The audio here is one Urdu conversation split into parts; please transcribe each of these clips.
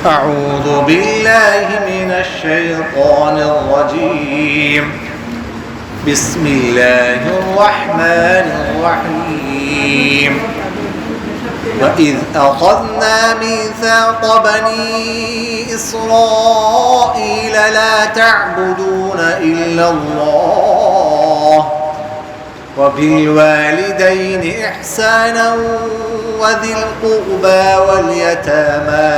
أعوذ بالله من الشيطان الرجيم بسم الله الرحمن الرحيم وإذ أخذنا ميثاق بني إسرائيل لا تعبدون إلا الله وبالوالدين إحسانا وذي القربى واليتامى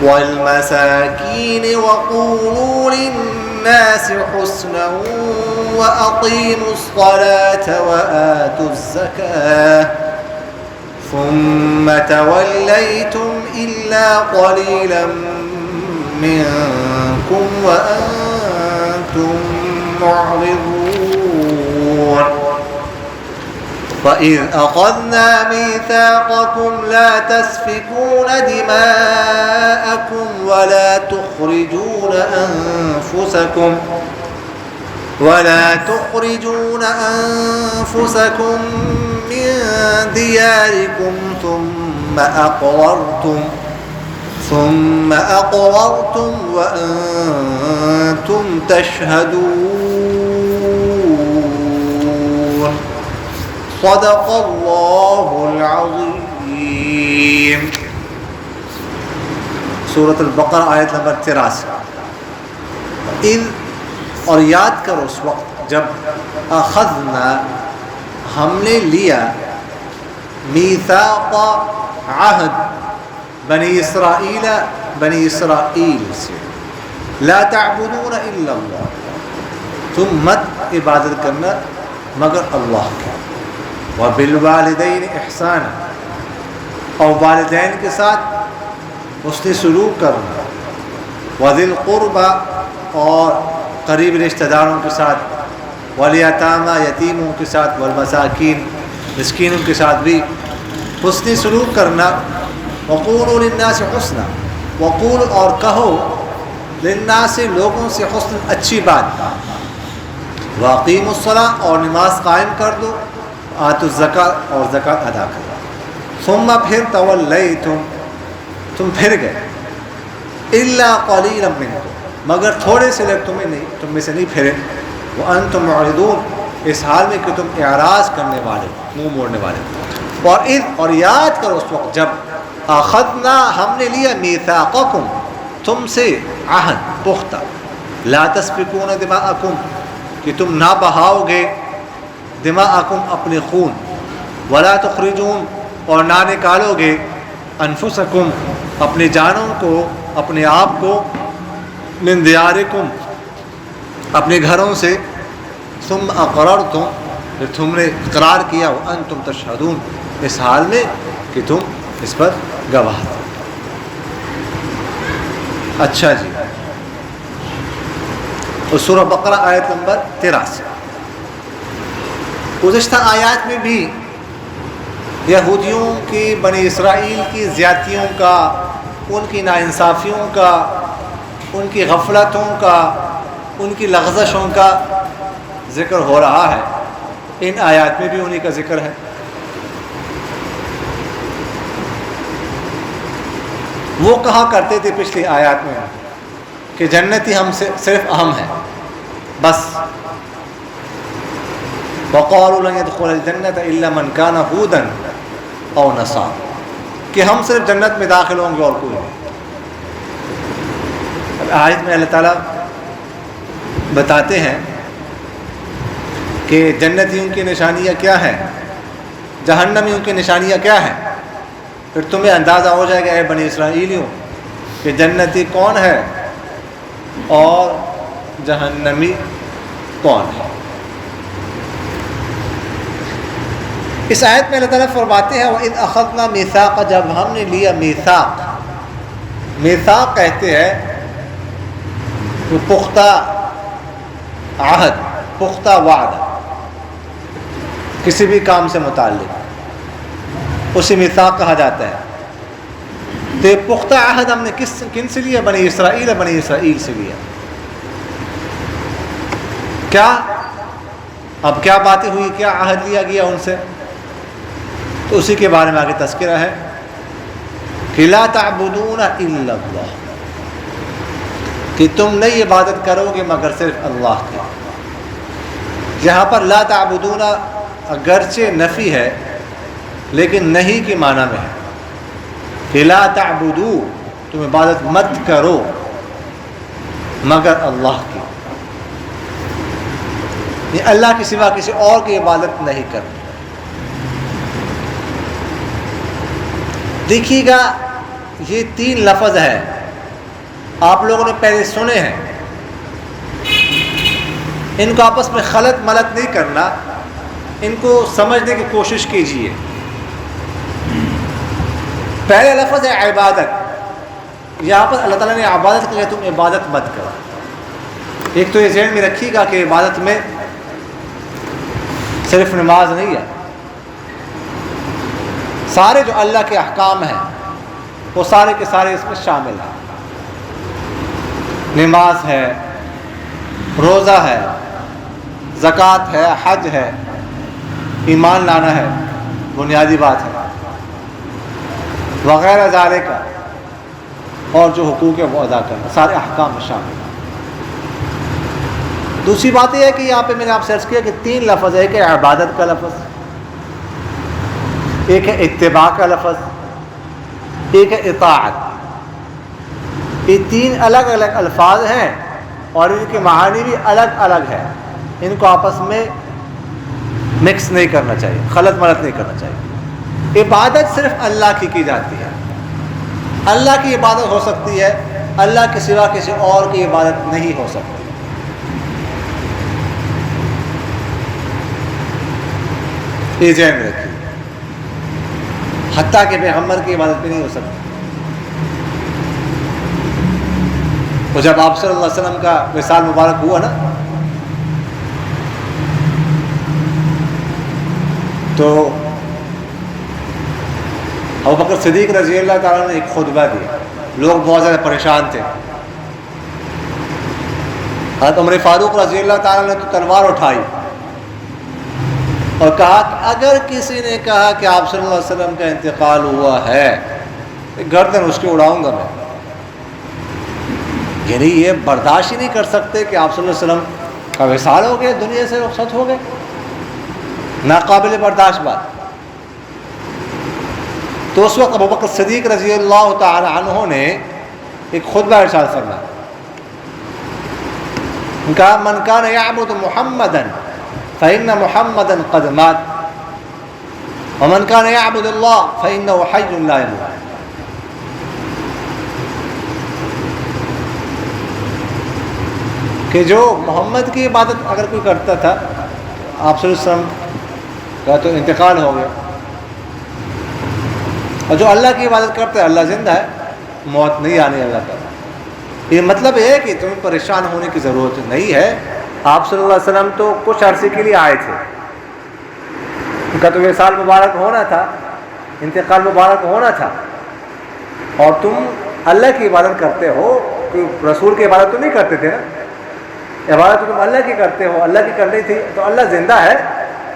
والمساكين وقولوا للناس حسنا وأقيموا الصلاة وآتوا الزكاة ثم توليتم إلا قليلا منكم وأنتم معرضون وإذ أخذنا ميثاقكم لا تسفكون دماءكم ولا تخرجون أنفسكم من دياركم ثم أقررتم وأنتم تشهدون صدق اللہ العظیم. سورۃ البقرہ آیت نمبر 83. اور یاد کرو اس وقت جب اخذنا ہم نے لیا میثاق عہد بنی اسرائیل سے لا تعبدون الا اللہ تم مت عبادت کرنا مگر اللہ کی وبالوالدین احسانا اور والدین کے ساتھ حسن سلوک کرنا وذی القربى اور قریب رشتہ داروں کے ساتھ والیتامی یتیموں کے ساتھ والمساکین مسکینوں کے ساتھ بھی حسن سلوک کرنا وقولوا للناس حسنا وقول اور کہو للناس لوگوں سے حسن اچھی بات واقیموا الصلاۃ اور نماز قائم کر دو آتوا الزکاۃ اور زکوٰۃ ادا کرو ثم پھر تولیتم تم پھر گئے الا قلیلا منکم مگر تھوڑے سے لوگ تم میں سے نہیں پھرے وانتم معرضون اس حال میں کہ تم اعراض کرنے والے منہ موڑنے والے. اور یاد کرو اس وقت جب اخذنا ہم نے لیا میثاقکم تم سے عہد پختہ لا تسفکون دماءکم کہ تم نہ بہاؤ گے دماءکم اپنے خون ولا تخرجون اور نہ نکالو گے انفسکم اپنے جانوں کو اپنے آپ کو من دیارکم اپنے گھروں سے ثم اقررتم پھر تم نے اقرار کیا وانتم تشہدون اس حال میں کہ تم اس پر گواہ تھے. اچھا جی سورہ بقرہ آیت نمبر 83. گزشتہ آیات میں بھی یہودیوں کی بنی اسرائیل کی زیادتیوں کا ان کی ناانصافیوں کا ان کی غفلتوں کا ان کی لغزشوں کا ذکر ہو رہا ہے. ان آیات میں بھی انہی کا ذکر ہے. وہ کہا کرتے تھے پچھلی آیات میں کہ جنتی ہم سے صرف ہم ہیں بس وقالوا لن يدخل الجنة الا من كان هودا او نصارى کہ ہم صرف جنت میں داخل ہوں گے اور کوئی نہیں. آیت میں اللہ تعالیٰ بتاتے ہیں کہ جنتیوں کی نشانیاں کیا ہیں جہنمیوں کی نشانیاں کیا ہیں. پھر تمہیں اندازہ ہو جائے گا اے بنی اسرائیلیوں کہ جنتی کون ہے اور جہنمی کون ہے. اس آیت میں اللہ تعالیٰ فرماتے ہیں وَإِذْ أَخَذْنَا مِيثَاقَ جب ہم نے لیا میثاق کہتے ہیں وہ پختہ عہد پختہ وعدہ کسی بھی کام سے متعلق اسے میثاق کہا جاتا ہے. تو یہ پختہ عہد ہم نے کن سے لیا بنی اسرائیل سے لیا. کیا اب کیا باتیں ہوئی, کیا عہد لیا گیا ان سے؟ تو اسی کے بارے میں آگے تذکرہ ہے کہ لا تعبدون الا اللہ، کہ تم نہیں عبادت کرو گے مگر صرف اللہ کی۔ یہاں پر لا تعبدون اگرچہ نفی ہے لیکن نہیں کے معنی میں ہے کہ لا تعبدو، تم عبادت مت کرو مگر اللہ کی، یہ اللہ کے سوا کسی اور کی عبادت نہیں کرنی۔ دیکھیے گا یہ 3 لفظ ہے، آپ لوگوں نے پہلے سنے ہیں، ان کو آپس میں خلط ملط نہیں کرنا، ان کو سمجھنے کی کوشش کیجیے۔ پہلے لفظ ہے عبادت، یہاں پر اللہ تعالیٰ نے عبادت کے لیے تم عبادت مت کرو۔ ایک تو یہ ذہن میں رکھیے گا کہ عبادت میں صرف نماز نہیں ہے، سارے جو اللہ کے احکام ہیں وہ سارے کے سارے اس میں شامل ہیں۔ نماز ہے، روزہ ہے، زکوٰۃ ہے، حج ہے، ایمان لانا ہے، بنیادی بات ہے، وغیرہ ذالک، اور جو حقوق ہے وہ ادا کرنا، سارے احکام میں شامل ہیں۔ دوسری بات یہ ہے کہ یہاں پہ میں نے آپ سے عرض کیا کہ 3 لفظ ہے، ایک ہے عبادت کا لفظ، ایک ہے اتباع کا لفظ، ایک ہے اطاعت۔ یہ 3 الگ الگ الفاظ ہیں اور ان کے معانی بھی الگ الگ ہیں، ان کو آپس میں مکس نہیں کرنا چاہیے، خلط ملط نہیں کرنا چاہیے۔ عبادت صرف اللہ کی جاتی ہے، اللہ کی عبادت ہو سکتی ہے، اللہ کے سوا کسی اور کی عبادت نہیں ہو سکتی۔ یہ ذہن میں رکھیے، حتیٰ کہ پیغمبر کی عبادت بھی نہیں ہو سکتی۔ تو جب آپ صلی اللہ علیہ وسلم کا وصال مبارک ہوا نا، تو ابوبکر صدیق رضی اللہ تعالیٰ نے ایک خطبہ دیا، لوگ بہت زیادہ پریشان تھے۔ حضرت عمر فاروق رضی اللہ تعالیٰ نے تو تلوار اٹھائی اور کہا کہ اگر کسی نے کہا کہ آپ صلی اللہ علیہ وسلم کا انتقال ہوا ہے، گردن اس کی اڑاؤں گا میں۔ یعنی یہ برداشت ہی نہیں کر سکتے کہ آپ صلی اللہ علیہ وسلم کا وصال ہو گیا، دنیا سے رخصت ہو گئے، ناقابل برداشت بات۔ تو اس وقت ابوبکر صدیق رضی اللہ تعالی عنہ نے ایک خطبہ ارشاد فرمایا، کہا من کان یعبد محمدا فإن محمدا قد مات ومن كان يعبد الله فإنه حي لا يموت۔ کہ جو محمد کی عبادت اگر کوئی کرتا تھا، آپ صلی اللہ علیہ وسلم کا تو انتقال ہو گیا، اور جو اللہ کی عبادت کرتا ہے اللہ زندہ ہے، موت نہیں آنے اللہ کا۔ یہ مطلب یہ ہے کہ تمہیں پریشان ہونے کی ضرورت نہیں ہے۔ آپ صلی اللہ علیہ وسلم تو کچھ عرصے کے لیے آئے تھے، ان کا تو وصال مبارک ہونا تھا، انتقال مبارک ہونا تھا، اور تم اللہ کی عبادت کرتے ہو، کوئی رسول کی عبادت تو نہیں کرتے تھے نا، عبادت تو تم اللہ کی کرتے ہو، اللہ کی کرنی تھی، تو اللہ زندہ ہے،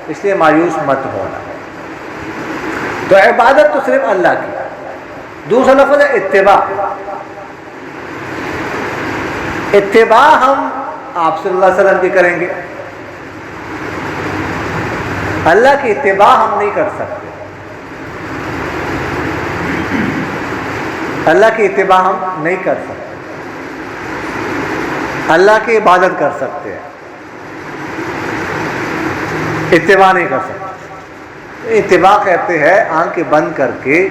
اس لیے مایوس مت ہونا۔ تو عبادت تو صرف اللہ کی۔ دوسرا لفظ ہے اتباع۔ اتباع ہم آپ صلی اللہ علیہ وسلم کی کریں گے، اللہ کی اتباع ہم نہیں کر سکتے، اللہ کی اتباع ہم نہیں کر سکتے، اللہ کی عبادت کر سکتے ہیں، اتباع نہیں کر سکتے۔ اتباع کہتے ہیں آنکھیں بند کر کے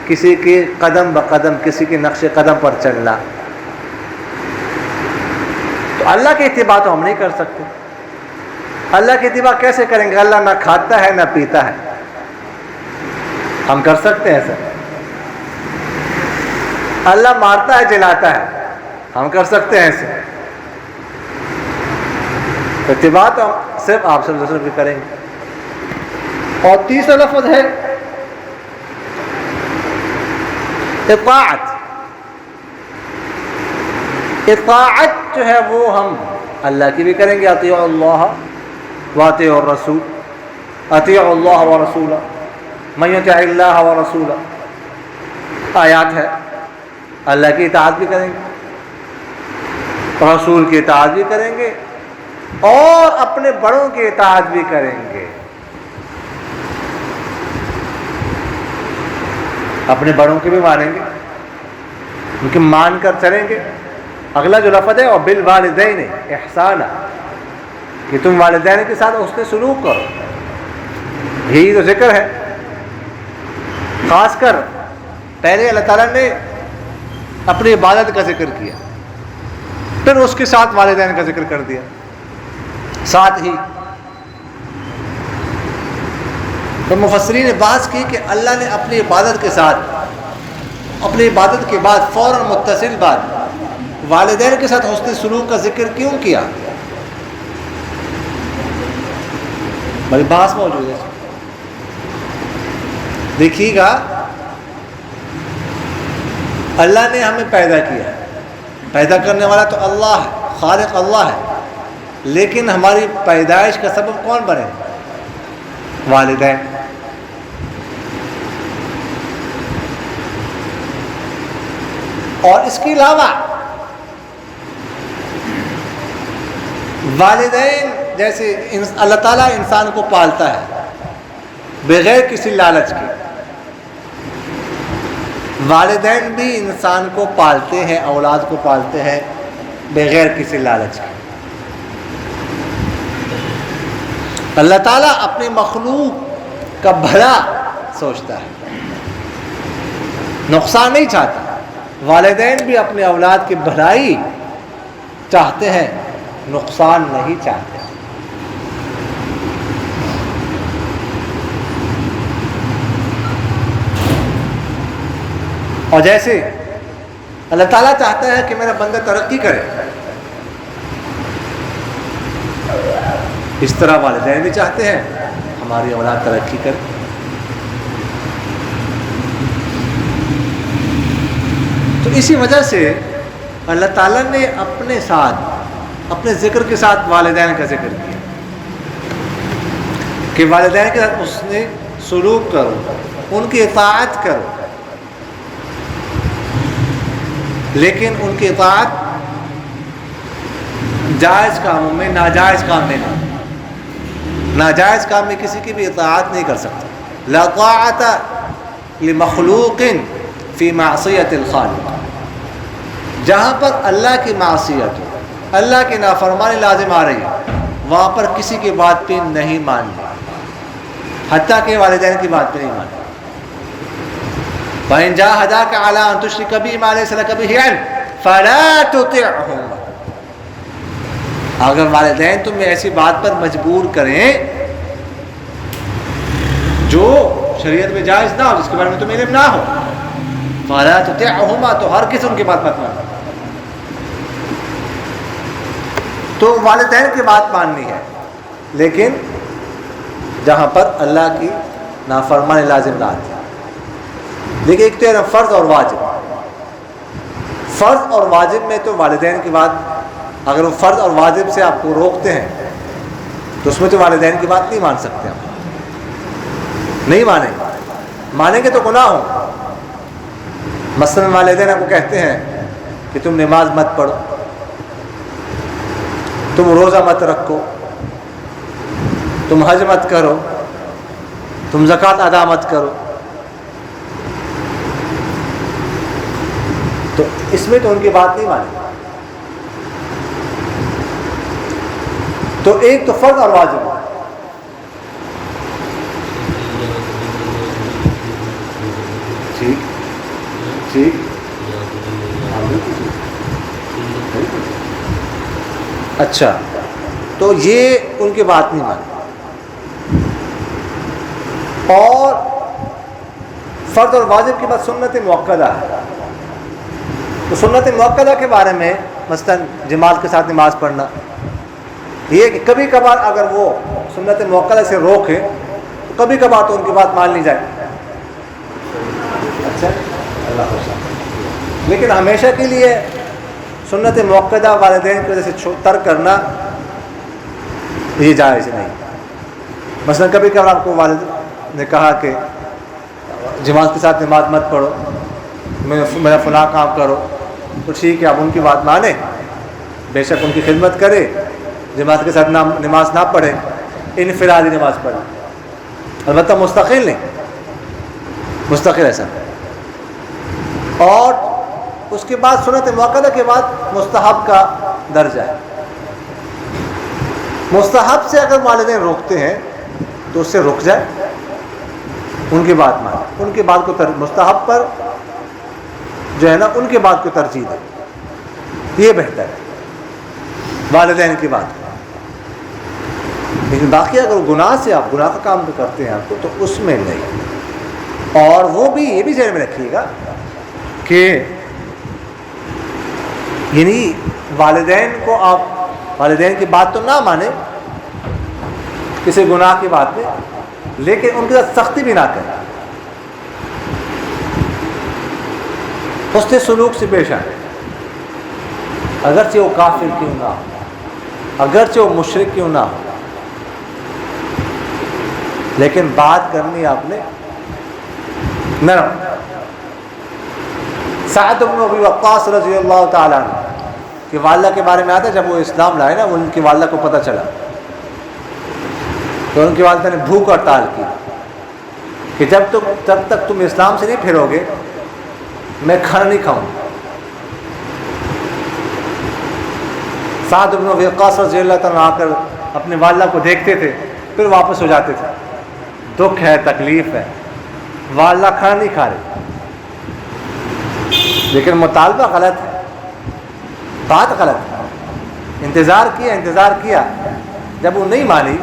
کسی کے قدم بقدم، کسی کے نقش قدم پر چلنا۔ تو اللہ کی اتباع تو ہم نہیں کر سکتے۔ اللہ کی اتباع کیسے کریں گے؟ اللہ نہ کھاتا ہے نہ پیتا ہے، ہم کر سکتے ہیں ایسا؟ اللہ مارتا ہے جلاتا ہے، ہم کر سکتے ہیں ایسے؟ اتباع تو ہم صرف آپ صلی اللہ علیہ وسلم کی کریں گے۔ اور تیسرا لفظ ہے اطاعت۔ اطاعت جو ہے وہ ہم اللہ کی بھی کریں گے، اطیعوا اللہ واطیعوا الرسول، اطیعوا اللہ ورسولہ، من یطع اللہ ورسولہ، آیات ہے، اللہ کی اطاعت بھی کریں گے، رسول کی اطاعت بھی کریں گے، اور اپنے بڑوں کی اطاعت بھی کریں گے، اپنے بڑوں کی بھی مانیں گے، ان کی مان کر چلیں گے۔ اگلا جو لفظ ہے اور بالوالدین احسانا، کہ تم والدین کے ساتھ حسن سلوک کرو، یہی تو ذکر ہے۔ خاص کر پہلے اللہ تعالیٰ نے اپنی عبادت کا ذکر کیا، پھر اس کے ساتھ والدین کا ذکر کر دیا ساتھ ہی۔ تو مفسرین نے بات کی کہ اللہ نے اپنی عبادت کے ساتھ، اپنی عبادت کے بعد فوراً متصل بات والدین کے ساتھ حسن سلوک کا ذکر کیوں کیا؟ بڑی بحث موجود ہے۔ دیکھیے گا، اللہ نے ہمیں پیدا کیا، پیدا کرنے والا تو اللہ ہے، خالق اللہ ہے، لیکن ہماری پیدائش کا سبب کون بنے؟ والدین۔ اور اس کے علاوہ والدین جیسے اللہ تعالیٰ انسان کو پالتا ہے بغیر کسی لالچ کے، والدین بھی انسان کو پالتے ہیں، اولاد کو پالتے ہیں بغیر کسی لالچ کے۔ اللہ تعالیٰ اپنی مخلوق کا بھلا سوچتا ہے، نقصان نہیں چاہتا۔ والدین بھی اپنے اولاد کی بھلائی چاہتے ہیں، نقصان نہیں چاہتے۔ اور جیسے اللہ تعالیٰ چاہتا ہے کہ میرا بندہ ترقی کرے، اس طرح والدین بھی چاہتے ہیں ہماری اولاد ترقی کرے۔ تو اسی وجہ سے اللہ تعالیٰ نے اپنے ساتھ، اپنے ذکر کے ساتھ والدین کا ذکر کیا کہ والدین کے ساتھ اس نے سلوک کرو، ان کی اطاعت کرو، لیکن ان کی اطاعت جائز کاموں میں، ناجائز کام میں نہیں۔ ناجائز کام میں کسی کی بھی اطاعت نہیں کر سکتا۔ لا طاعت لمخلوق فی معصیت الخالق، جہاں پر اللہ کی معصیت، اللہ کی نافرمانی لازم آ رہی ہے، وہاں پر کسی کی بات پہ نہیں ماننا، حتیٰ کہ والدین کی بات پہ نہیں ماننا۔ وَإِن جَاهَدَاكَ عَلَىٰ أَن تُشْرِكَ بِي مَا لَيْسَ لَكَ بِهِ عِلْمٌ فَلَا تُطِعْهُمَا، اگر والدین تمہیں ایسی بات پر مجبور کریں جو شریعت میں جائز نہ ہو، جس کے بارے میں تمہیں علم نہ ہو، فَلَا تُطِعْهُمَا، تو ہر کسی ان کی بات مت ماننا۔ تو والدین کی بات ماننی ہے، لیکن جہاں پر اللہ کی نافرمانی لازم نہ آتی۔ دیکھیں، ایک تو ہے فرض اور واجب۔ فرض اور واجب میں تو والدین کی بات، اگر وہ فرض اور واجب سے آپ کو روکتے ہیں تو اس میں تو والدین کی بات نہیں مان سکتے، آپ نہیں مانیں گے، مانیں گے تو گناہ ہو۔ مثلاً والدین آپ کو کہتے ہیں کہ تم نماز مت پڑھو، تم روزہ مت رکھو، تم حج مت کرو، تم زکوٰۃ ادا مت کرو، تو اس میں تو ان کی بات نہیں مانی۔ تو ایک تو فرض اور واجب، ٹھیک ٹھیک، اچھا، تو یہ ان کی بات نہیں مانی۔ اور فرض اور واجب کے بعد سنت مؤکدہ ہے۔ تو سنت مؤکدہ کے بارے میں مثلاً جماعت کے ساتھ نماز پڑھنا، یہ کہ کبھی کبھار اگر وہ سنت مؤکدہ سے روکے تو کبھی کبھار تو ان کی بات مان لی جائے، اچھا اللہ خوش، لیکن ہمیشہ کے لیے سنت مؤکدہ والدین کی وجہ سے ترک کرنا یہ جائز نہیں۔ مثلا کبھی کبھار آپ کو والد نے کہا کہ جماعت کے ساتھ نماز مت پڑھو، میرا فلاں کام کرو، تو ٹھیک ہے، اب ان کی بات مانیں، بے شک ان کی خدمت کرے، جماعت کے ساتھ نماز نہ پڑھے، انفرادی نماز پڑھے، البتہ مستقل نہیں، مستقل ایسا. اور اس کے بعد سنت مؤکدہ کے بعد مستحب کا درجہ ہے. مستحب سے اگر والدین روکتے ہیں تو اس سے رک جائے، ان کی بات مانے، ان کی بات کو مستحب پر جو ہے نا ان کی بات کو ترجیح دے، یہ بہتر ہے والدین کی بات. لیکن باقی اگر گناہ سے آپ گناہ کا کام بھی کرتے ہیں آپ کو، تو اس میں نہیں. اور وہ بھی یہ بھی ذہن میں رکھیے گا کہ یعنی والدین کو آپ والدین کی بات تو نہ مانیں کسی گناہ کی بات میں، لیکن ان کے ساتھ سختی بھی نہ کریں، حسن سلوک سے پیش آئیں، اگرچہ وہ کافر کیوں نہ ہو، اگرچہ وہ مشرک کیوں نہ ہو، لیکن بات کرنی آپ نے نرم. سعد بن ابی وقاص رضی اللہ تعالیٰ عنہ کہ والدہ کے بارے میں آتا ہے، جب وہ اسلام لائے نا، ان کی والدہ کو پتہ چلا تو ان کی والدہ نے بھوک ہڑتال کی کہ جب تک تم اسلام سے نہیں پھرو گے میں کھانا نہیں کھاؤں. سعد بن ابی وقاص رضی اللہ تعالیٰ عنہ آ کر اپنی والدہ کو دیکھتے تھے، پھر واپس ہو جاتے تھے. دکھ ہے، تکلیف ہے، والدہ کھانا نہیں کھا رہے، لیکن مطالبہ غلط ہے، بات غلط ہے. انتظار کیا، جب وہ نہیں مانی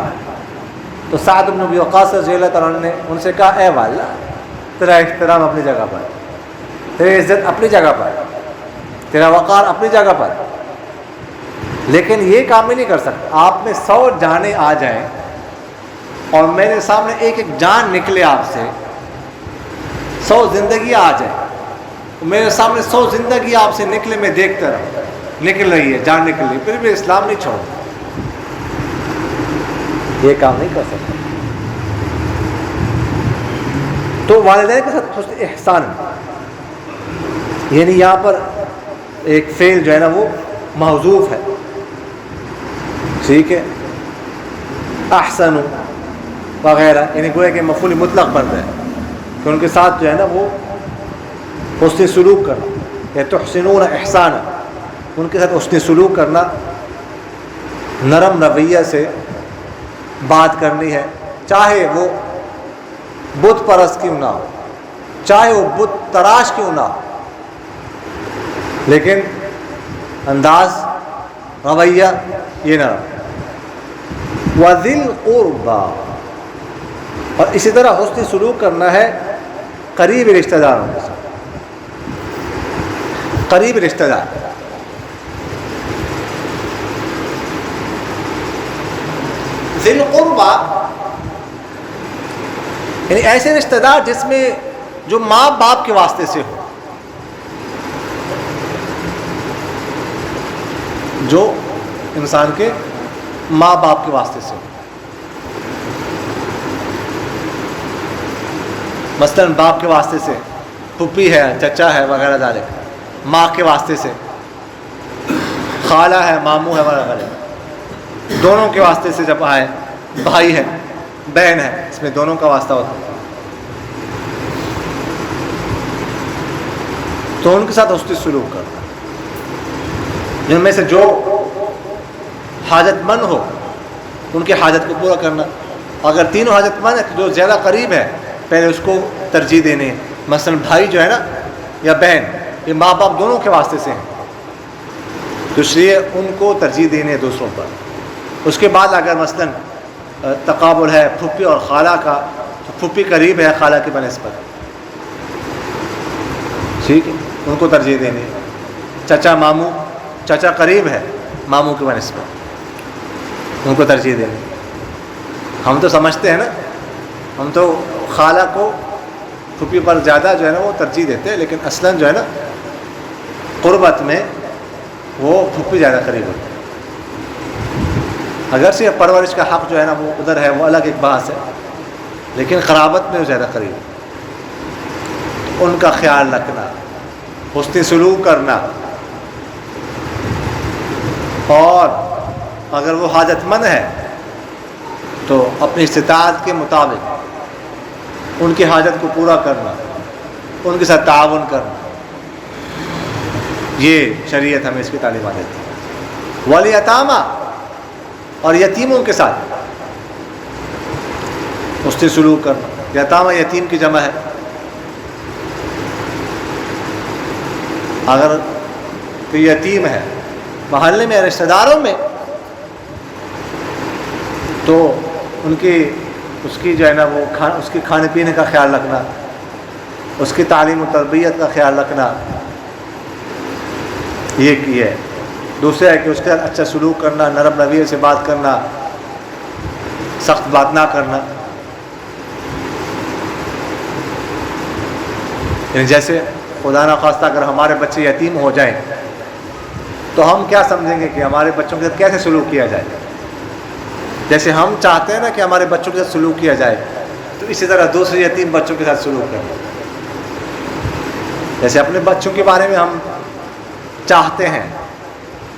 تو سعد بن ابی وقاص رضی اللہ تعالیٰ عنہ نے ان سے کہا، اے والدہ، تیرا احترام اپنی جگہ پر، تیری عزت اپنی جگہ پر، تیرا وقار اپنی جگہ پر، لیکن یہ کام میں نہیں کر سکتا. آپ میں 100 جانیں آ جائیں اور میرے سامنے ایک ایک جان نکلے، آپ سے 100 زندگی آ جائیں، میرے سامنے 100 زندگی آپ سے نکلے، میں دیکھتا رہوں نکل رہی ہے، جان نکل رہی ہے، پھر بھی اسلام نہیں چھوڑ، یہ کام نہیں کر سکتا. تو والدین کے ساتھ حسن احسان، یعنی یہاں پر ایک فعل جو ہے نا وہ محذوف ہے، ٹھیک ہے، احسن وغیرہ، یعنی گویا کہ مفعول مطلق بن رہا ہے کہ ان کے ساتھ جو ہے نا وہ حسن سلوک کرنا، یا تحسنون احسانا، ان کے ساتھ حسن سلوک کرنا، نرم رویہ سے بات کرنی ہے، چاہے وہ بت پرست کیوں نہ ہو، چاہے وہ بت تراش کیوں نہ ہو، لیکن انداز رویہ یہ نرم. وَذِي الْقُرْبَى، اور اسی طرح حسن سلوک کرنا ہے قریب رشتہ داروں کے ساتھ. قریب رشتہ دار، ذی القربى، یعنی ایسے رشتہ دار جس میں جو ماں باپ کے واسطے سے ہو، جو انسان کے ماں باپ کے واسطے سے ہو. مثلا باپ کے واسطے سے پھپھی ہے، چچا ہے وغیرہ ذالک، ماں کے واسطے سے خالہ ہے، ماموں ہے وغیرہ، دونوں کے واسطے سے جب آئے، بھائی ہے، بہن ہے، اس میں دونوں کا واسطہ ہوتا ہے، تو ان کے ساتھ حسن سلوک کرنا. جن میں سے جو حاجت مند ہو ان کی حاجت کو پورا کرنا. اگر تینوں حاجت مند ہے تو جو زیادہ قریب ہے پہلے اس کو ترجیح دینے. مثلا بھائی جو ہے نا یا بہن، یہ ماں باپ دونوں کے واسطے سے ہیں، تو اس لیے ان کو ترجیح دینے دوسروں پر. اس کے بعد اگر مثلا تقابل ہے پھپھی اور خالہ کا، تو پھپھی قریب ہے خالہ کے بنسبت، ٹھیک ہے، ان کو ترجیح دینے. چچا ماموں، چچا قریب ہے ماموں کے بنسبت، ان کو ترجیح دینے. ہم تو سمجھتے ہیں نا، ہم تو خالہ کو پھپھی پر زیادہ جو ہے نا وہ ترجیح دیتے ہیں، لیکن اصلاً جو ہے نا قربت میں وہ پھپھی زیادہ قریب ہوتی ہے. اگرچہ پرورش کا حق جو ہے نا وہ ادھر ہے، وہ الگ ایک بحث ہے، لیکن قرابت میں وہ زیادہ قریب ہے. ان کا خیال رکھنا، حسن سلوک کرنا، اور اگر وہ حاجت مند ہے تو اپنی استطاعت کے مطابق ان کی حاجت کو پورا کرنا، ان کے ساتھ تعاون کرنا، یہ شریعت ہمیں اس کی تعلیمات دیتی ہے۔ والیتامہ، اور یتیموں کے ساتھ حسن سلوک کرنا۔ یتامہ یتیم کی جمع ہے۔ اگر کوئی یتیم ہے محلے میں، رشتہ داروں میں، تو اس کی جو ہے نا وہ اس کے کھانے پینے کا خیال رکھنا، اس کی تعلیم و تربیت کا خیال رکھنا، یہ کی ہے۔ دوسرا ہے کہ اس کے ساتھ اچھا سلوک کرنا، نرم رویے سے بات کرنا، سخت بات نہ کرنا۔ یعنی جیسے خدا نخواستہ اگر ہمارے بچے یتیم ہو جائیں تو ہم کیا سمجھیں گے کہ ہمارے بچوں کے ساتھ کیسے سلوک کیا جائے۔ جیسے ہم چاہتے ہیں نا کہ ہمارے بچوں کے ساتھ سلوک کیا جائے، تو اسی طرح دوسرے یتیم بچوں کے ساتھ سلوک کرنا۔ جیسے اپنے بچوں کے بارے میں ہم چاہتے ہیں،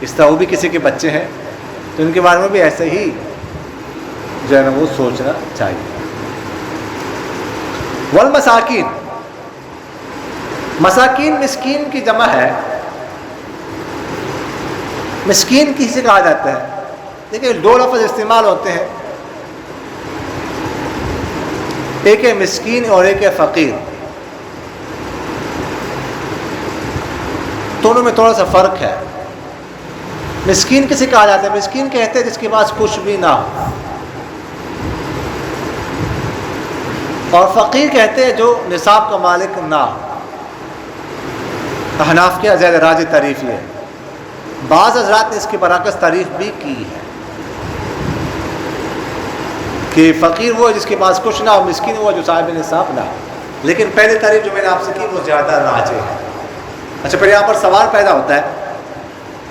اس طرح وہ بھی کسی کے بچے ہیں تو ان کے بارے میں بھی ایسے ہی جو ہے نا وہ سوچنا چاہیے۔ والمساکین، مساکین مسکین کی جمع ہے۔ مسکین کسی کہا جاتا ہے؟ دیکھیں دو لفظ استعمال ہوتے ہیں، ایک ہے مسکین اور ایک ہے فقیر۔ دونوں میں تھوڑا سا فرق ہے۔ مسکین کسے کہا جاتا ہے؟ مسکین کہتے ہیں جس کے پاس کچھ بھی نہ ہو، اور فقیر کہتے ہیں جو نصاب کا مالک نہ ہو۔ احناف کے زیادہ راجح تعریف یہ ہے، بعض حضرات نے اس کی برعکس تعریف بھی کی ہے کہ فقیر وہ ہے جس کے پاس کچھ نہ ہو، مسکین وہ ہے جو صاحب نصاب نہ ہو۔ لیکن پہلی تعریف جو میں نے آپ سے کی وہ زیادہ راجح ہے۔ اچھا، پھر یہاں پر سوال پیدا ہوتا ہے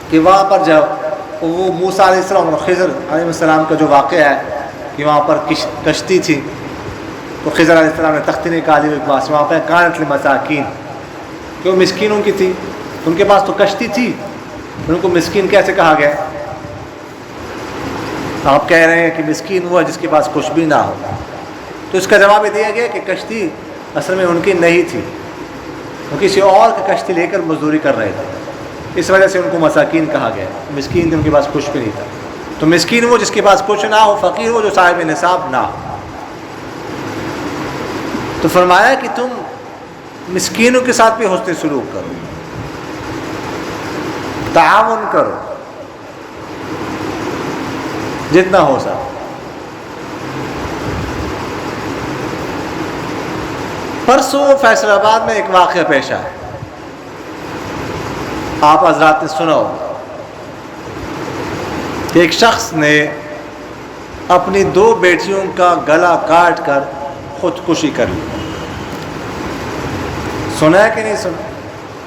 کہ وہاں پر جب وہ موسیٰ علیہ السلام اور خضر علیہ السلام کا جو واقعہ ہے کہ وہاں پر کشتی تھی، تو خضر علیہ السلام نے تختی نکالی ہوئی پاس، وہاں پہ کانت لمساکین، کہ وہ مسکینوں کی تھی، ان کے پاس تو کشتی تھی، ان کو مسکین کیسے کہا گیا؟ آپ کہہ رہے ہیں کہ مسکین وہ ہے جس کے پاس کچھ بھی نہ ہو، تو اس کا جواب یہ دیا گیا کہ کشتی اصل میں ان کی نہیں تھی، وہ کسی اور کی کشتی لے کر مزدوری کر رہے تھے، اس وجہ سے ان کو مساکین کہا گیا۔ مسکین تھے، ان کے پاس کچھ بھی نہیں تھا۔ تو مسکین وہ جس کے پاس کچھ نہ ہو، فقیر وہ جو صاحب نصاب نہ ہو۔ تو فرمایا کہ تم مسکینوں کے ساتھ بھی حسن سلوک کرو، تعاون کرو جتنا ہو سکے۔ پرسوں فیصل آباد میں ایک واقعہ پیش آیا، آپ حضرات نے سنا ہوگا کہ ایک شخص نے اپنی 2 بیٹیوں کا گلا کاٹ کر خودکشی کر لی۔ سنا ہے کہ نہیں سنا؟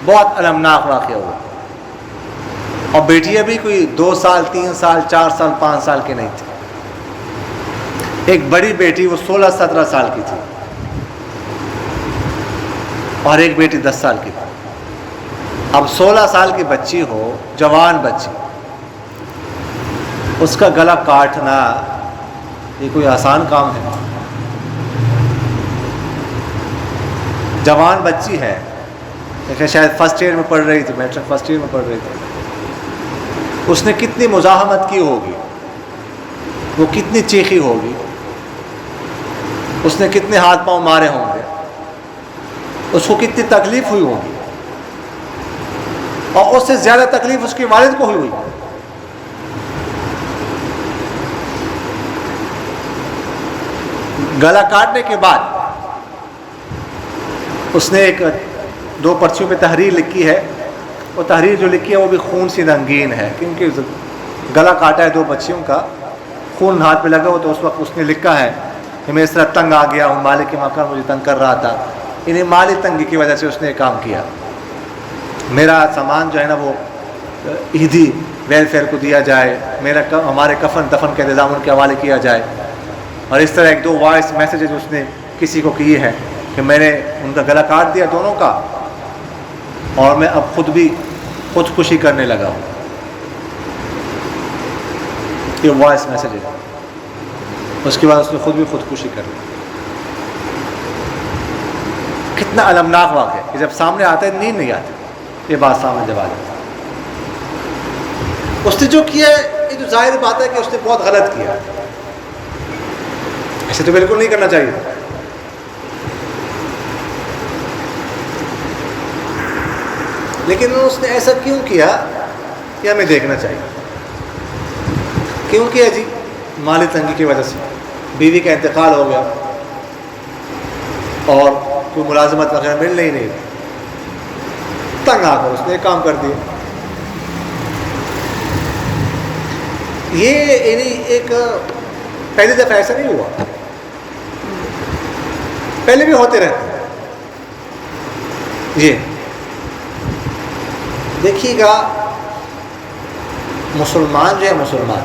بہت المناک واقعہ ہوا، اور بیٹیاں بھی کوئی 2 سال 3 سال 4 سال 5 سال کے نہیں تھی۔ ایک بڑی بیٹی وہ 16-17 سال کی تھی، اور ایک بیٹی 10 سال کی تھی۔ اب 16 سال کی بچی ہو، جوان بچی، اس کا گلا کاٹنا یہ کوئی آسان کام ہے؟ جوان بچی ہے، لیکن شاید فرسٹ ایئر میں پڑھ رہی تھی، میٹرک فرسٹ ایئر میں پڑھ رہی تھی۔ اس نے کتنی مزاحمت کی ہوگی، وہ کتنی چیخی ہوگی، اس نے کتنے ہاتھ پاؤں مارے ہوں گے، اس کو کتنی تکلیف ہوئی ہوگی، اور اس سے زیادہ تکلیف اس کے والد کو ہوئی۔ گلا کاٹنے کے بعد اس نے 2 پرچیوں پہ تحریر لکھی ہے، وہ تحریر جو لکھی ہے وہ بھی خون سی رنگین ہے، کیونکہ گلا کاٹا ہے 2 بچیوں کا، خون ہاتھ پہ لگا ہو، تو اس وقت اس نے لکھا ہے کہ میں اس طرح تنگ آ گیا ہوں، مالک کے مکان مجھے تنگ کر رہا تھا، انہیں مالی تنگی کی وجہ سے اس نے کام کیا، میرا سامان جو ہے نا وہ عیدی ویلفیئر کو دیا جائے، ہمارے کفن دفن کے انتظام ان کے حوالے کیا جائے، اور اس طرح 1-2 وائس میسیجز اس نے کسی کو کیے ہیں۔ کہ میں نے ان کا گلا کاٹ دیا دونوں کا، اور میں اب خود بھی خودکشی کرنے لگا ہوں. یہ وائس میسج ہے. اس کے بعد اس نے خود بھی خودکشی کر لی. کتنا المناک واقع ہے کہ جب سامنے آتا ہے نیند نہیں آتی. یہ بات سامنے جب آ جاتی ہے، اس نے جو کیا ہے یہ تو ظاہر بات ہے کہ اس نے بہت غلط کیا. ایسے تو بالکل نہیں کرنا چاہیے. لیکن اس نے ایسا کیوں کیا یہ ہمیں دیکھنا چاہیے. کیوں کیا جی؟ مالی تنگی کی وجہ سے، بیوی کا انتقال ہو گیا اور کوئی ملازمت وغیرہ مل نہیں رہی، تنگ آ کر اس نے ایک کام کر دیا. یہ یعنی ایک پہلی دفعہ ایسا نہیں ہوا، پہلے بھی ہوتے رہتے ہیں. جی دیکھیے گا، مسلمان جو ہے مسلمان،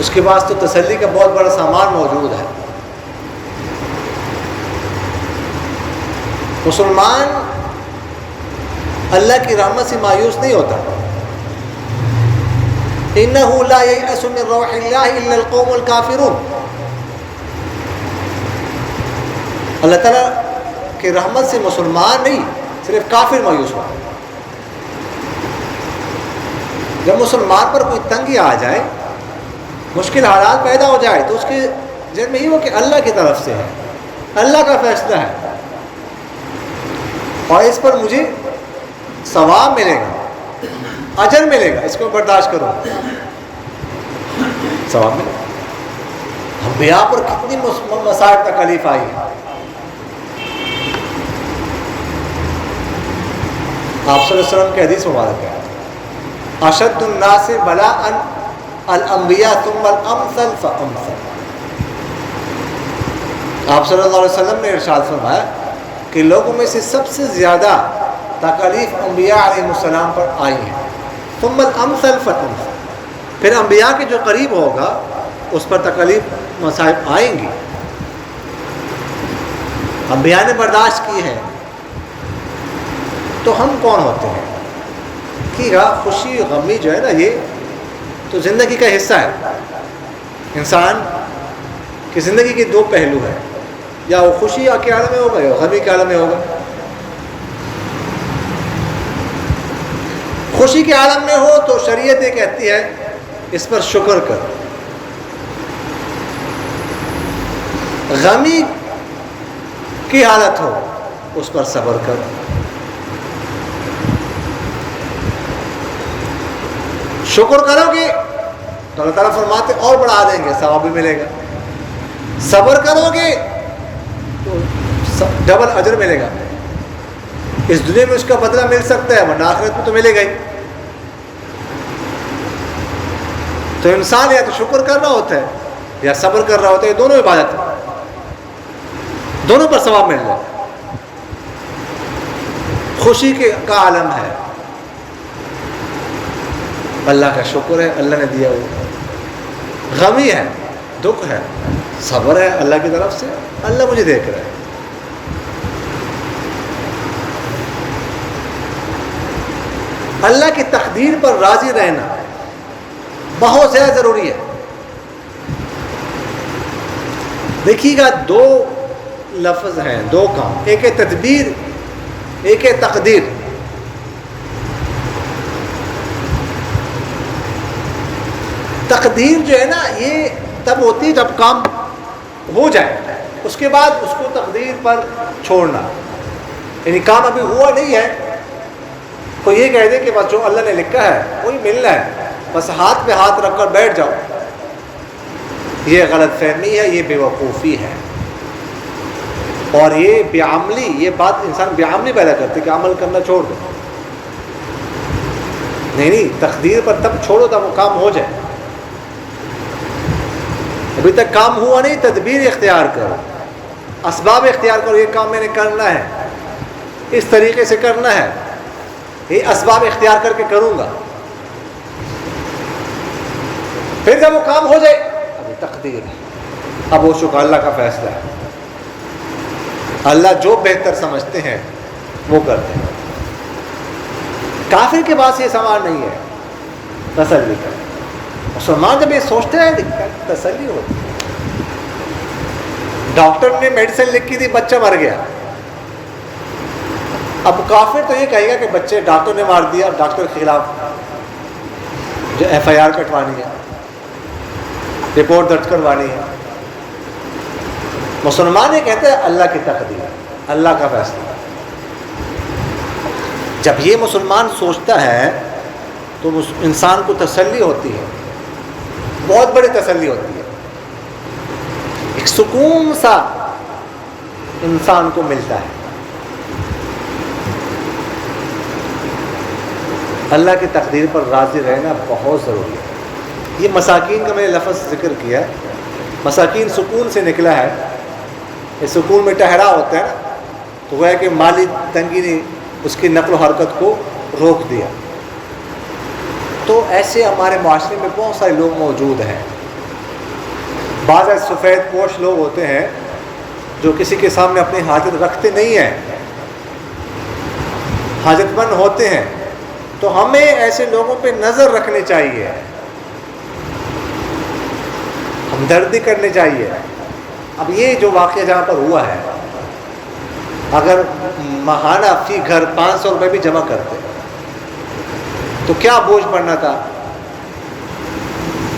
اس کے پاس تو تسلی کا بہت بڑا سامان موجود ہے. مسلمان اللہ کی رحمت سے مایوس نہیں ہوتا. إِنَّهُ لَا يَيْأَسُ مِن رَّوْحِ اللَّهِ إِلَّا الْقَوْمُ الْكَافِرُونَ. اللہ تعالیٰ کی رحمت سے مسلمان نہیں، صرف کافر مایوس ہوتا. جب مسلمان پر کوئی تنگی آ جائے، مشکل حالات پیدا ہو جائے، تو اس کے ذہن میں یہ ہو کہ اللہ کی طرف سے ہے، اللہ کا فیصلہ ہے اور اس پر مجھے ثواب ملے گا، اجر ملے گا، اس کو برداشت کرو، ثواب ملے گا. انبیاء پر کتنی مصائب تکلیف آئی ہے. آپ صلی اللہ علیہ وسلم کی حدیث مبارک ہے، اشد الناس بلاء الانبیاء ثم الامثل فامثل. آپ صلی اللہ علیہ وسلم نے ارشاد فرمایا کہ لوگوں میں سے سب سے زیادہ تکلیف انبیاء علیہ السلام پر آئی ہیں. ثم الامثل فامثل، پھر انبیاء کے جو قریب ہوگا اس پر تکلیف مصائب آئیں گی. انبیاء نے برداشت کی ہے، تو ہم کون ہوتے ہیں کہ خوشی غمی جو ہے نا، یہ تو زندگی کا حصہ ہے. انسان کی زندگی کے دو پہلو ہیں، یا وہ خوشی کے عالم میں ہوگا یا غمی کے عالم میں ہوگا. خوشی کے عالم میں ہو تو شریعت یہ کہتی ہے اس پر شکر کر. غمی کی حالت ہو اس پر صبر کر. شکر کرو گے تو اللہ تعالیٰ فرماتے اور بڑھا دیں گے، ثواب بھی ملے گا. صبر کرو گے تو ڈبل اجر ملے گا. اس دنیا میں اس کا بدلہ مل سکتا ہے، ورنہ آخرت میں تو ملے گا ہی. تو انسان یا تو شکر کر رہا ہوتا ہے یا صبر کر رہا ہوتا ہے، یہ دونوں عبادت ہے، دونوں پر ثواب مل رہا ہے. خوشی کا عالم ہے، اللہ کا شکر ہے، اللہ نے دیا ہوا. غمی ہے، دکھ ہے، صبر ہے اللہ کی طرف سے، اللہ مجھے دیکھ رہا ہے. اللہ کی تقدیر پر راضی رہنا بہت زیادہ ضروری ہے. دیکھیے گا، دو لفظ ہیں، دو کام، ایک ہے تدبیر، ایک ہے تقدیر. تقدیر جو ہے نا، یہ تب ہوتی ہے جب کام ہو جائے، اس کے بعد اس کو تقدیر پر چھوڑنا. یعنی کام ابھی ہوا نہیں ہے، کوئی یہ کہہ دے کہ بس جو اللہ نے لکھا ہے وہی ملنا ہے، بس ہاتھ پہ ہاتھ رکھ کر بیٹھ جاؤ. یہ غلط فہمی ہے، یہ بے وقوفی ہے، اور یہ بے عملی، یہ بات انسان بے عملی پیدا کرتے کہ عمل کرنا چھوڑ دو. نہیں، تقدیر پر تب چھوڑو تب وہ کام ہو جائے. ابھی تک کام ہوا نہیں، تدبیر اختیار کرو، اسباب اختیار کرو. یہ کام میں نے کرنا ہے، اس طریقے سے کرنا ہے، یہ اسباب اختیار کر کے کروں گا. پھر جب وہ کام ہو جائے، ابھی تقدیر ہے، اب وہ شکر اللہ کا فیصلہ ہے. اللہ جو بہتر سمجھتے ہیں وہ کرتے ہیں. کافر کے پاس یہ سامان نہیں ہے تسلی کا. مسلمان جب یہ سوچتے ہیں تسلی ہوتی ہے. ڈاکٹر نے میڈیسن لکھی تھی, بچہ مر گیا. اب کافر تو یہ کہے گا کہ بچے ڈاکٹر نے مار دیا, ڈاکٹر کے خلاف جو FIR کٹوانی ہے, رپورٹ درج کروانی ہے. مسلمان یہ کہتے ہیں اللہ کی تقدیر, اللہ کا فیصلہ. جب یہ مسلمان سوچتا ہے تو انسان کو تسلی ہوتی ہے, بہت بڑی تسلی ہوتی ہے. ایک سکون سا انسان کو ملتا ہے. اللہ کی تقدیر پر راضی رہنا بہت ضروری ہے. یہ مساکین کا میں نے لفظ ذکر کیا ہے. مساکین سکون سے نکلا ہے. یہ سکون میں ٹھہرا ہوتا ہے نا, تو وہ ہے کہ مالی تنگی نے اس کی نقل و حرکت کو روک دیا. تو ایسے ہمارے معاشرے میں بہت سارے لوگ موجود ہیں. بعض ایسے سفید پوش لوگ ہوتے ہیں جو کسی کے سامنے اپنی حاجت رکھتے نہیں ہیں, حاجت مند ہوتے ہیں. تو ہمیں ایسے لوگوں پہ نظر رکھنی چاہیے, ہمدردی کرنی چاہیے. اب یہ جو واقعہ جہاں پر ہوا ہے, اگر ماہانہ فی گھر 500 روپے بھی جمع کرتے تو کیا بوجھ پڑنا تھا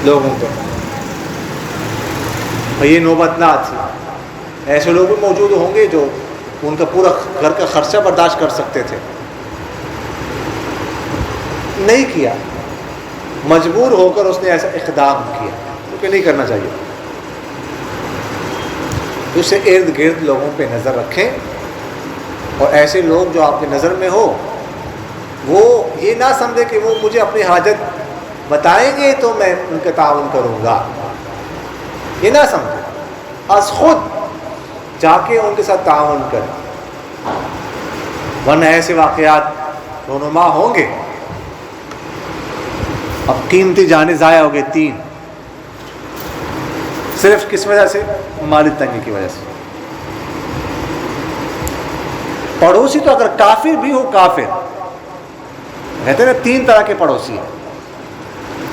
لوگوں پہ, اور یہ نوبت نہ آتی. ایسے لوگ بھی موجود ہوں گے جو ان کا پورا گھر کا خرچہ برداشت کر سکتے تھے, نہیں کیا, مجبور ہو کر اس نے ایسا اقدام کیا, کیونکہ نہیں کرنا چاہیے. اس سے ارد گرد لوگوں پہ نظر رکھیں, اور ایسے لوگ جو آپ کی نظر میں ہو وہ یہ نہ سمجھے کہ وہ مجھے اپنی حاجت بتائیں گے تو میں ان کا تعاون کروں گا, یہ نہ سمجھے. از خود جا کے ان کے ساتھ تعاون کریں, ورنہ ایسے واقعات رونما ہوں گے. اب قیمتی جانیں ضائع ہو گئے 3, صرف کس وجہ سے؟ مالی تنگی کی وجہ سے. پڑوسی تو اگر کافر بھی ہو, کافر کہتے ہیں نا 3 طرح کے پڑوسی ہیں.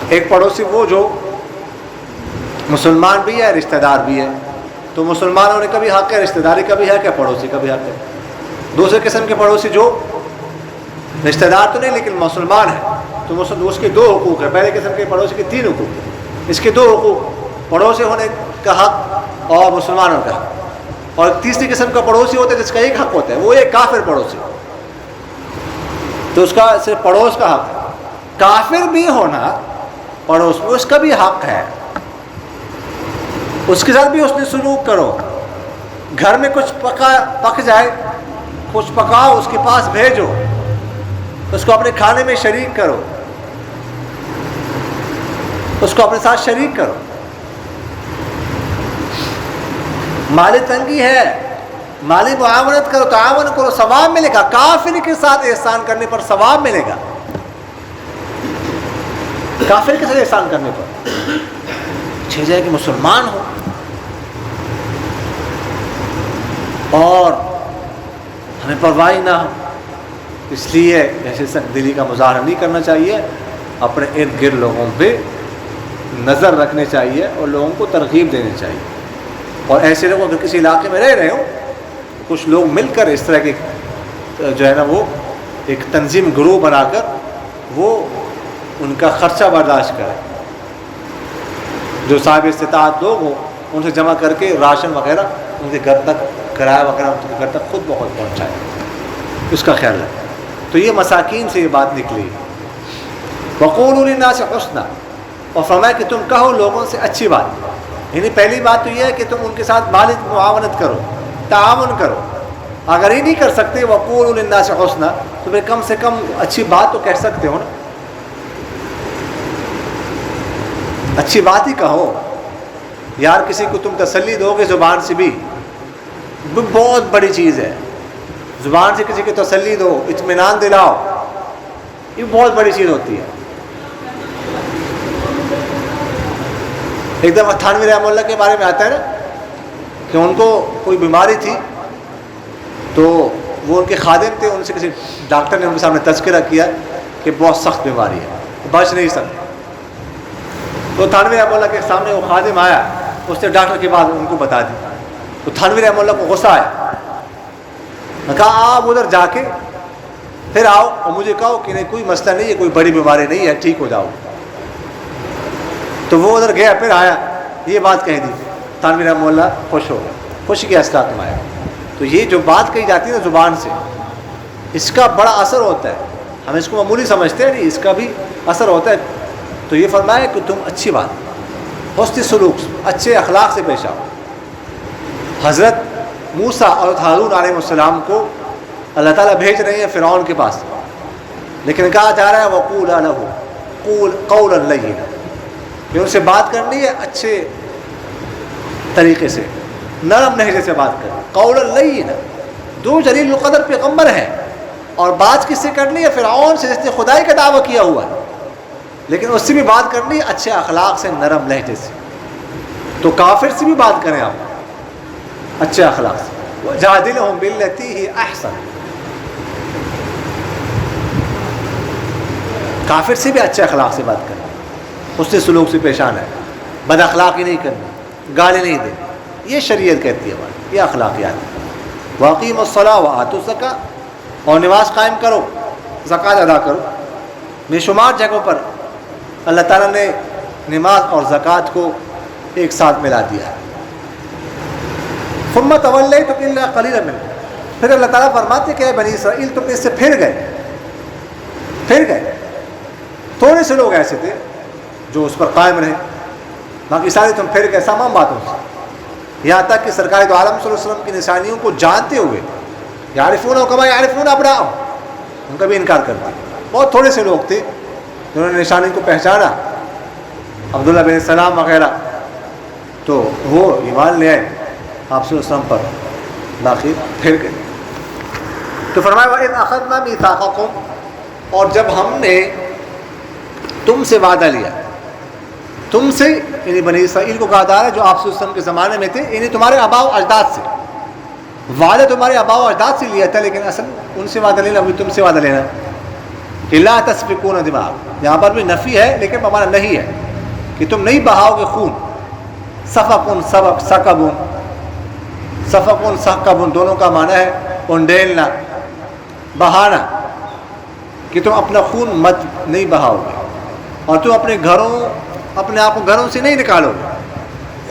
ایک پڑوسی وہ جو مسلمان بھی ہے, رشتہ دار بھی ہے. تو مسلمان ہونے کا بھی حق ہے, رشتہ داری کا بھی حق ہے, پڑوسی کا بھی حق ہے. دوسرے قسم کے پڑوسی جو رشتہ دار تو نہیں لیکن مسلمان ہے, تو اس کے 2 حقوق ہیں. پہلے قسم کے پڑوسی کے 3 حقوق ہیں. اس کے 2 حقوق, پڑوسی ہونے کا حق اور مسلمانوں کا حق. اور تیسری قسم کا پڑوسی ہوتا ہے جس کا ایک حق ہوتا ہے, وہ ایک کافر پڑوسی, تو اس کا صرف پڑوس کا حق ہے. کافر بھی ہونا پڑوس میں, اس کا بھی حق ہے, اس کے ساتھ بھی اس نے سلوک کرو. گھر میں کچھ پک جائے, کچھ پکاؤ, اس کے پاس بھیجو, اس کو اپنے کھانے میں شریک کرو, اس کو اپنے ساتھ شریک کرو. مالی تنگی ہے, مالی معاونت کرو, تعاون کرو, ثواب ملے گا. کافر کے ساتھ احسان کرنے پر ثواب ملے گا. کافر کے ساتھ احسان کرنے پر چھ جائے کہ مسلمان ہو اور ہمیں پرواہ نہ ہو. اس لیے ایسے سخت دلی کا مظاہرہ نہیں کرنا چاہیے. اپنے ارد گرد لوگوں پہ نظر رکھنے چاہیے اور لوگوں کو ترغیب دینی چاہیے. اور ایسے لوگ اگر کسی علاقے میں رہ رہے ہوں, کچھ لوگ مل کر اس طرح کے جو ہے نا وہ ایک تنظیم گروہ بنا کر وہ ان کا خرچہ برداشت کریں. جو صاحب استطاعت لوگ ہوں ان سے جمع کر کے راشن وغیرہ ان کے گھر تک, کرایہ وغیرہ ان کے گھر تک خود بہت پہنچائیں, اس کا خیال رکھیں. تو یہ مساکین سے یہ بات نکلی. وقولوا للناس حسنا, اور فرمایا کہ تم کہو لوگوں سے اچھی بات. یعنی پہلی بات تو یہ ہے کہ تم ان کے ساتھ مالی معاونت کرو, تعاون کرو. اگر یہ نہیں کر سکتے وقولوا للناس حسنا, تو پھر کم سے کم اچھی بات تو کہہ سکتے ہو نا, اچھی بات ہی کہو. یار کسی کو تم تسلی دو گے زبان سے بھی بہت بڑی چیز ہے. زبان سے کسی کو تسلی دو, اطمینان دلاؤ, یہ بہت بڑی چیز ہوتی ہے. ایک دفعہ تھانوی رحمہ اللہ کے بارے میں آتا ہے نا کہ ان کو کوئی بیماری تھی تو وہ ان کے خادم تھے، ان سے کسی ڈاکٹر نے ان کے سامنے تذکرہ کیا کہ بہت سخت بیماری ہے، بچ نہیں سکتے. تو تھانوی رحمہ اللہ کے سامنے وہ خادم آیا، اس نے ڈاکٹر کی بات ان کو بتا دی. تو تھانوی رحمہ اللہ کو غصہ آیا، کہا آپ ادھر جا کے پھر آؤ اور مجھے کہو کہ نہیں کوئی مسئلہ نہیں ہے، کوئی بڑی بیماری نہیں ہے، ٹھیک ہو جاؤ. تو وہ ادھر گیا، پھر آیا، یہ بات کہہ دی. تھانوی رحمہ اللہ خوش ہو گیا، خوشی کے اثرات میں آیا. تو یہ جو بات کہی جاتی ہے نا زبان سے، اس کا بڑا اثر ہوتا ہے. ہم اس کو معمولی سمجھتے ہیں، نہیں، اس کا بھی اثر ہوتا ہے. تو یہ فرمایا کہ تم اچھی بات، حسن سلوک، اچھے اخلاق سے پیش آؤ. حضرت موسیٰ اور ہارون علیہ السلام کو اللہ تعالیٰ بھیج رہے ہیں فرعون کے پاس، لیکن کہا جا رہا ہے وَقُولَا لَهُ قَوْلًا لَيِّنًا، کہ ان سے بات کرنی ہے اچھے طریقے سے، نرم لہجے سے بات کرنی. قَوْلًا لَيِّنًا، دو جلیل القدر پیغمبر ہیں، اور بات کس سے کرنی ہے؟ فرعون سے، جس نے خدائی کا دعویٰ کیا ہوا ہے، لیکن اس سے بھی بات کرنی ہے اچھے اخلاق سے، نرم لہجے سے. تو کافر سے بھی بات کریں آپ اچھے اخلاق سے. وَجَادِلْهُمْ بِالَّتِي هِيَ أَحْسَنُ، کافر سے بھی اچھے اخلاق سے بات کرنا، اس سے سلوک سے پیش آنا ہے، بد اخلاقی نہیں کرنی، گالی نہیں دینی. یہ شریعت کہتی ہے بات، یہ اخلاقیات ہے. وَأَقِيمُوا الصَّلَاةَ وَآتُوا الزَّكَاةَ، اور نماز قائم کرو، زکوٰۃ ادا کرو. بے شمار جگہوں پر اللہ تعالیٰ نے نماز اور زکوٰۃ کو ایک ساتھ ملا دیا ہے. ثُمَّ تَوَلَّيْتُمْ إِلَّا قَلِيلًا مِنْكُمْ، پھر اللہ تعالیٰ فرماتے کہ اے بنی اسرائیل تم اس سے پھر گئے. تھوڑے سے لوگ ایسے تھے جو اس پر قائم رہے، باقی سارے تم پھر گئے تمام باتوں سے. یہاں تک کہ سرکار دو عالم صلی اللہ علیہ وسلم کی نشانیوں کو جانتے ہوئے، یعرفون کما یعرفون ابناءہم، ان کا بھی انکار کرتے. بہت تھوڑے سے لوگ تھے جنہوں نے نشانی کو پہچانا، عبداللہ بن سلام وغیرہ، تو وہ ایمان لے آئے آپ صلی اللہ علیہ وسلم پر، باقی پھر گئے. تو فرمایا وَإِذْ أَخَذْنَا مِيثَاقَكُمْ، اور جب ہم نے تم سے وعدہ لیا، تم سے یعنی بنی اسرائیل کو کہا جا رہا ہے جو آپ صلی اللہ علیہ وسلم کے زمانے میں تھے، یعنی تمہارے آباء و اجداد سے. وعدہ تمہارے آباء و اجداد سے لیا تھا، لیکن اصل ان سے وعدہ لینا ابھی تم سے وعدہ لینا کہ لا تسفکون دماء، یہاں پر بھی نفی ہے لیکن بمعنی نہیں ہے کہ تم نہیں بہاؤ گے خون. سفکن سفکن سکبن دونوں کا معنی ہے انڈیلنا، بہانا، کہ تم اپنا خون مت نہیں بہاؤ گے، اور تم اپنے آپ کو گھروں سے نہیں نکالو گے،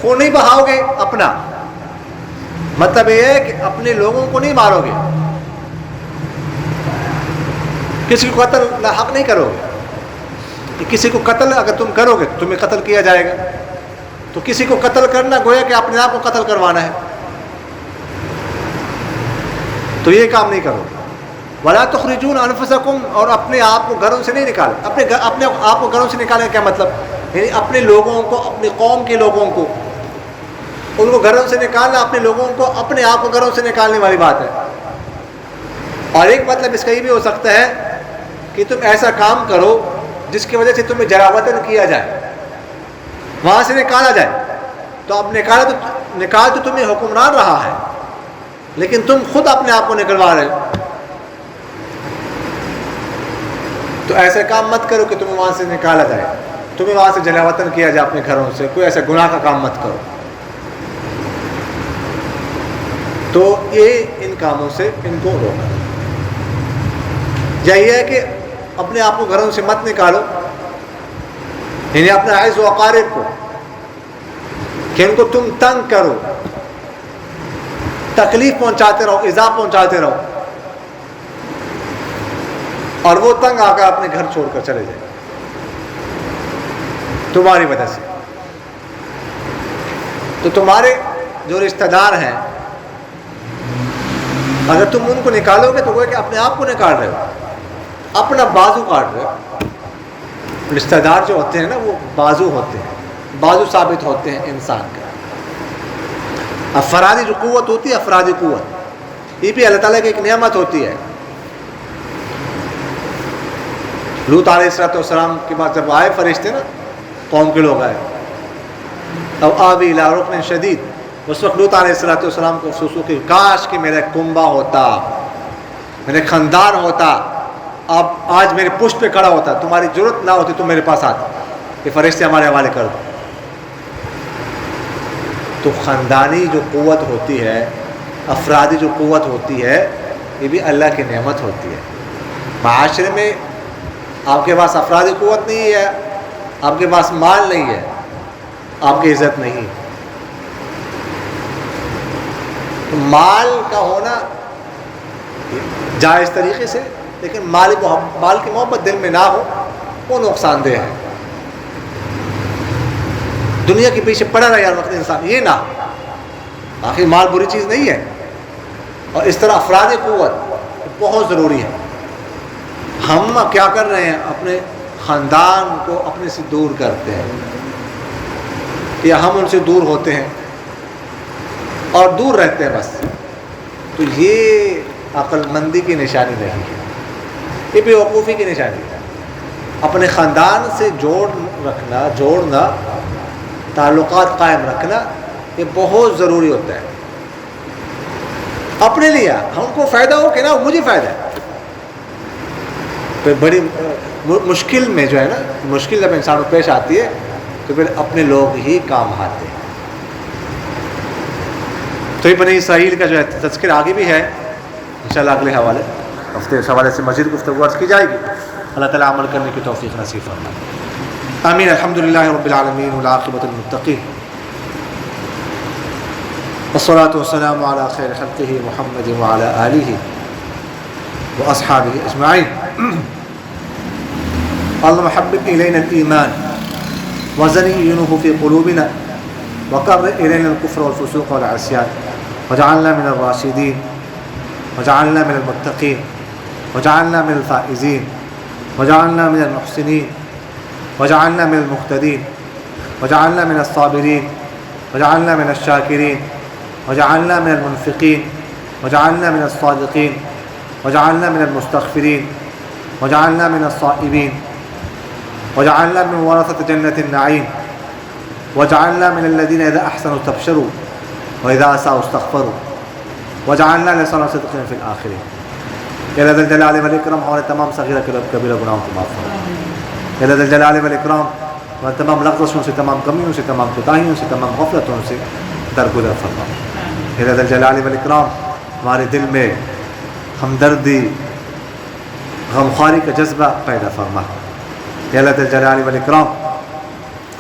خون نہیں بہاؤ گے اپنا. مطلب یہ ہے کہ اپنے لوگوں کو نہیں مارو گے، کسی کو قتل حق نہیں کرو گے. کسی کو قتل اگر تم کرو گے تو تمہیں قتل کیا جائے گا. تو کسی کو قتل کرنا گویا کہ اپنے آپ کو قتل کروانا ہے، تو یہ کام نہیں کرو. وَلَا تُخْرِجُونَ أَنفُسَكُمْ، اور اپنے آپ کو گھروں سے نہیں نکالو. اپنے آپ کو گھروں سے نکالنے کا کیا مطلب؟ یعنی اپنے لوگوں کو، اپنی قوم کے لوگوں کو، ان کو گھروں سے نکالنا، اپنے لوگوں کو اپنے آپ کو گھروں سے نکالنے والی بات ہے. اور ایک مطلب اس کا یہ بھی ہو سکتا ہے کہ تم ایسا کام کرو جس کی وجہ سے تمہیں جراوطن کیا جائے، وہاں سے نکالا جائے. تو اب نکال تو تمہیں حکمران رہا ہے، لیکن تم خود اپنے آپ کو نکلوا رہے ہو. تو ایسا کام مت کرو کہ تمہیں وہاں سے نکالا جائے، تمہیں وہاں سے جلاوطن کیا جائے اپنے گھروں سے. کوئی ایسا گناہ کا کام مت کرو. تو یہ ان کاموں سے ان کو روکا. یا یہ ہے کہ اپنے آپ کو گھروں سے مت نکالو، یعنی اپنے عائز و اقارب کو، کہ ان کو تم تنگ کرو، تکلیف پہنچاتے رہو، ایذا پہنچاتے رہو، اور وہ تنگ آ کر اپنے گھر چھوڑ کر چلے جائے تمہاری وجہ سے. تو تمہارے جو رشتہ دار ہیں، اگر تم ان کو نکالو گے تو وہ کہ اپنے آپ کو نکال رہے ہو، اپنا بازو کاٹ رہے ہو. رشتہ دار جو ہوتے ہیں نا وہ بازو ہوتے ہیں، بازو ثابت ہوتے ہیں انسان کا. افرادی جو قوت ہوتی ہے، افرادی قوت، یہ بھی اللہ تعالیٰ کی ایک نعمت ہوتی ہے. لوط علیہ السلام کے بعد جب آئے فرشتے نا، قوم کے لوگ آئے، اب آوی الی رکن شدید، اس وقت لوط علیہ السلام کو افسوس ہو کہ کاش کہ میرا کنبہ ہوتا، میرے خاندان ہوتا، اب آج میرے پشت پہ کھڑا ہوتا، تمہاری ضرورت نہ ہوتی، تم میرے پاس آتے کہ فرشتے ہمارے حوالے کر دو۔ تو خاندانی جو قوت ہوتی ہے، افرادی جو قوت ہوتی ہے، یہ بھی اللہ کی نعمت ہوتی ہے۔ معاشرے میں آپ کے پاس افرادی قوت نہیں ہے، آپ کے پاس مال نہیں ہے، آپ کی عزت نہیں۔ تو مال کا ہونا جائز طریقے سے، لیکن مال کی محبت دل میں نہ ہو، وہ نقصان دہ ہے۔ دنیا کے پیچھے پڑا رہا یار وقت انسان، یہ نہ، آخر مال بری چیز نہیں ہے، اور اس طرح افراد قوت بہت ضروری ہے۔ ہم کیا کر رہے ہیں؟ اپنے خاندان کو اپنے سے دور کرتے ہیں، یا ہم ان سے دور ہوتے ہیں اور دور رہتے ہیں بس۔ تو یہ عقل مندی کی نشانی نہیں ہے، یہ بے وقوفی کی نشانی ہے۔ اپنے خاندان سے جوڑنا، تعلقات قائم رکھنا، یہ بہت ضروری ہوتا ہے۔ اپنے لیے ہم کو فائدہ ہو کہ نہ مجھے فائدہ ہے۔ پھر بڑی مشکل میں جو ہے نا، مشکل جب انسان کو پیش آتی ہے تو پھر اپنے لوگ ہی کام آتے ہیں۔ تو یہ بنی اسرائیل کا جو ہے تذکر آگے بھی ہے، انشاءاللہ اگلے ہفتے اس حوالے سے مزید گفتگو عرض کی جائے گی۔ اللہ تعالیٰ عمل کرنے کی توفیق نصیب فرمائے، آمین۔ الحمدللہ رب العالمین والعاقبۃ للمتقین، والصلاة والسلام على خیر خلقہ محمد وعلى آلہ واصحابہ اجمعین۔ اللهم حبب إلينا الإيمان وزينه في قلوبنا وكره إلينا الكفر والفسوق والعصيان وجعلنا من الراشدين وجعلنا من المتقين وجعلنا من الفائزين وجعلنا من المحسنين وجعلنا من المهتدين وجعلنا من الصابرين وجعلنا من الشاكرين وجعلنا من المنفقين وجعلنا من الصادقين وجعلنا من المستغفرين وجعلنا من الصائبين وجعلنا من ورثة جنة النعيم وجعلنا من الذين إذا أحسنوا استبشروا وإذا أساءوا استغفروا وجعلنا لسان صدق في الآخرين۔ یا ذا الجلال والإکرام ہمارے تمام صغیرہ کبیرہ گناہوں کو معاف فرما۔ یا ذا الجلال والإکرام ہمارے تمام لغزشوں سے، تمام کمیوں سے، تمام کوتاہیوں سے، تمام غفلتوں سے درگزر فرما۔ یا ذا الجلال والإکرام ہمارے دل میں ہمدردی، غمخواری کا جذبہ پیدا فرما۔ یا اللہ ذی الجلال والاکرام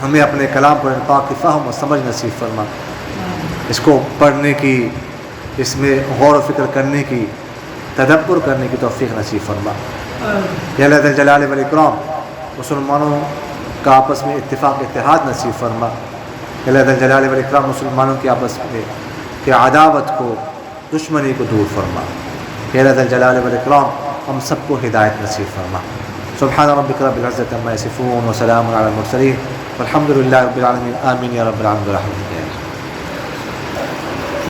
ہمیں اپنے کلام پر پاک کی فہم و سمجھ نصیب فرما، اس کو پڑھنے کی، اس میں غور و فکر کرنے کی، تدبر کرنے کی توفیق نصیب فرما۔ یا اللہ ذی الجلال والاکرام مسلمانوں کا آپس میں اتفاق اتحاد نصیب فرما۔ یا اللہ ذی الجلال والاکرام مسلمانوں کی آپس میں کہ عداوت کو، دشمنی کو دور فرما۔ یا اللہ ذی الجلال والاکرام ہم سب کو ہدایت نصیب فرما۔ سبحان ربک رب العزة عما یصفون وسلام علی المرسلین والحمد للہ رب العالمین، آمین یا رب العالمین برحمتک۔